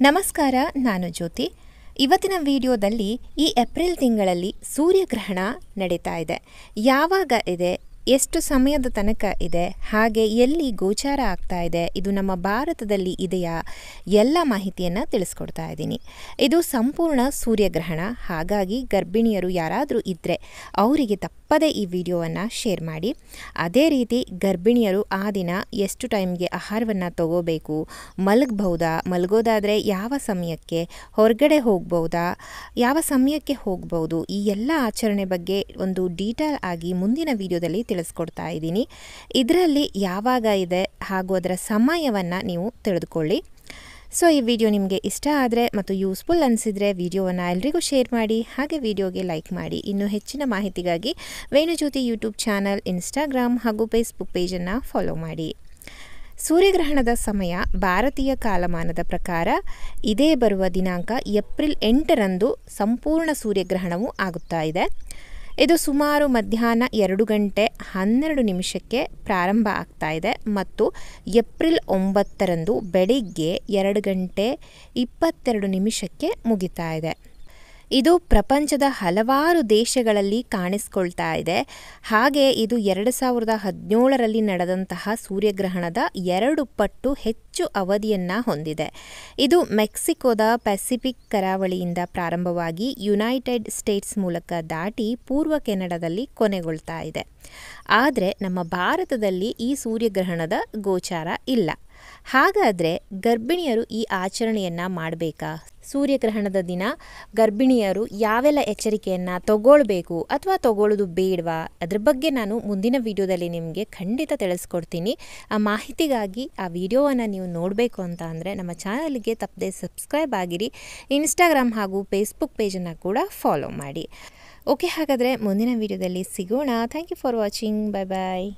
ನಮಸ್ಕಾರ, ನಾನು ಜ್ಯೋತಿ. ಇವತ್ತಿನ ವಿಡಿಯೋದಲ್ಲಿ ಈ ಏಪ್ರಿಲ್ ತಿಂಗಳಲ್ಲಿ ಸೂರ್ಯಗ್ರಹಣ ನಡೀತಾ ಇದೆ. ಯಾವಾಗ ಇದೆ, ಎಷ್ಟು ಸಮಯದ ತನಕ ಇದೆ, ಹಾಗೆ ಎಲ್ಲಿ ಗೋಚಾರ ಆಗ್ತಾ ಇದೆ, ಇದು ನಮ್ಮ ಭಾರತದಲ್ಲಿ ಇದೆಯಾ, ಎಲ್ಲ ಮಾಹಿತಿಯನ್ನು ತಿಳಿಸ್ಕೊಡ್ತಾ ಇದ್ದೀನಿ. ಇದು ಸಂಪೂರ್ಣ ಸೂರ್ಯಗ್ರಹಣ. ಹಾಗಾಗಿ ಗರ್ಭಿಣಿಯರು ಯಾರಾದರೂ ಇದ್ದರೆ ಅವರಿಗೆ ತಪ್ಪದೇ ಈ ವಿಡಿಯೋವನ್ನು ಶೇರ್ ಮಾಡಿ. ಅದೇ ರೀತಿ ಗರ್ಭಿಣಿಯರು ಆ ದಿನ ಎಷ್ಟು ಟೈಮ್ಗೆ ಆಹಾರವನ್ನು ತಗೋಬೇಕು, ಮಲಗಬಹುದಾ, ಮಲಗೋದಾದರೆ ಯಾವ ಸಮಯಕ್ಕೆ, ಹೊರಗಡೆ ಹೋಗ್ಬೋದಾ, ಯಾವ ಸಮಯಕ್ಕೆ ಹೋಗ್ಬೋದು, ಈ ಎಲ್ಲ ಆಚರಣೆ ಬಗ್ಗೆ ಒಂದು ಡೀಟೇಲ್ ಆಗಿ ಮುಂದಿನ ವಿಡಿಯೋದಲ್ಲಿ ತಿಳಿಸ್ಕೊಡ್ತಾ ಇದ್ದೀನಿ. ಇದರಲ್ಲಿ ಯಾವಾಗ ಇದೆ ಹಾಗೂ ಅದರ ಸಮಯವನ್ನು ನೀವು ತಿಳಿದುಕೊಳ್ಳಿ. ಸೊ ಈ ವಿಡಿಯೋ ನಿಮಗೆ ಇಷ್ಟ ಆದರೆ ಮತ್ತು ಯೂಸ್ಫುಲ್ ಅನಿಸಿದರೆ ವಿಡಿಯೋವನ್ನು ಎಲ್ರಿಗೂ ಶೇರ್ ಮಾಡಿ, ಹಾಗೆ ವಿಡಿಯೋಗೆ ಲೈಕ್ ಮಾಡಿ. ಇನ್ನೂ ಹೆಚ್ಚಿನ ಮಾಹಿತಿಗಾಗಿ ವೇಣುಜ್ಯೋತಿ ಯೂಟ್ಯೂಬ್ ಚಾನಲ್, ಇನ್ಸ್ಟಾಗ್ರಾಮ್ ಹಾಗೂ ಫೇಸ್ಬುಕ್ ಪೇಜನ್ನು ಫಾಲೋ ಮಾಡಿ. ಸೂರ್ಯಗ್ರಹಣದ ಸಮಯ ಭಾರತೀಯ ಕಾಲಮಾನದ ಪ್ರಕಾರ ಇದೇ ಬರುವ ದಿನಾಂಕ ಏಪ್ರಿಲ್ 8ರಂದು ಸಂಪೂರ್ಣ ಸೂರ್ಯಗ್ರಹಣವು ಆಗುತ್ತಾ ಇದೆ. ಇದು ಸುಮಾರು ಮಧ್ಯಾಹ್ನ 2:12 ಪ್ರಾರಂಭ ಆಗ್ತಾ ಇದೆ ಮತ್ತು ಏಪ್ರಿಲ್ 9ರಂದು ಬೆಳಿಗ್ಗೆ 2:22 ಮುಗಿತಾ ಇದೆ. ಇದು ಪ್ರಪಂಚದ ಹಲವಾರು ದೇಶಗಳಲ್ಲಿ ಕಾಣಿಸ್ಕೊಳ್ತಾ ಇದೆ. ಹಾಗೆ ಇದು 2017ರಲ್ಲಿ ನಡೆದಂತಹ ಸೂರ್ಯಗ್ರಹಣದ 2 ಪಟ್ಟು ಹೆಚ್ಚು ಅವಧಿಯನ್ನು ಹೊಂದಿದೆ. ಇದು ಮೆಕ್ಸಿಕೋದ ಪೆಸಿಫಿಕ್ ಕರಾವಳಿಯಿಂದ ಪ್ರಾರಂಭವಾಗಿ ಯುನೈಟೆಡ್ ಸ್ಟೇಟ್ಸ್ ಮೂಲಕ ದಾಟಿ ಪೂರ್ವ ಕೆನಡಾದಲ್ಲಿ ಕೊನೆಗೊಳ್ತಾ ಇದೆ. ಆದರೆ ನಮ್ಮ ಭಾರತದಲ್ಲಿ ಈ ಸೂರ್ಯಗ್ರಹಣದ ಗೋಚಾರ ಇಲ್ಲ. ಹಾಗಾದರೆ ಗರ್ಭಿಣಿಯರು ಈ ಆಚರಣೆಯನ್ನು ಮಾಡಬೇಕಾ? ಸೂರ್ಯಗ್ರಹಣದ ದಿನ ಗರ್ಭಿಣಿಯರು ಯಾವೆಲ್ಲ ಎಚ್ಚರಿಕೆಯನ್ನು ತಗೊಳ್ಬೇಕು ಅಥವಾ ತಗೊಳ್ಳೋದು ಬೇಡವಾ, ಅದ್ರ ಬಗ್ಗೆ ನಾನು ಮುಂದಿನ ವಿಡಿಯೋದಲ್ಲಿ ನಿಮಗೆ ಖಂಡಿತ ತಿಳಿಸ್ಕೊಡ್ತೀನಿ. ಆ ಮಾಹಿತಿಗಾಗಿ ಆ ವಿಡಿಯೋವನ್ನು ನೀವು ನೋಡಬೇಕು ಅಂತ ಅಂದರೆ ನಮ್ಮ ಚಾನಲ್ಗೆ ತಪ್ಪದೆ ಸಬ್ಸ್ಕ್ರೈಬ್ ಆಗಿರಿ. ಇನ್ಸ್ಟಾಗ್ರಾಮ್ ಹಾಗೂ ಫೇಸ್ಬುಕ್ ಪೇಜನ್ನು ಕೂಡ ಫಾಲೋ ಮಾಡಿ. ಓಕೆ, ಹಾಗಾದರೆ ಮುಂದಿನ ವಿಡಿಯೋದಲ್ಲಿ ಸಿಗೋಣ. Thank you for watching. Bye bye.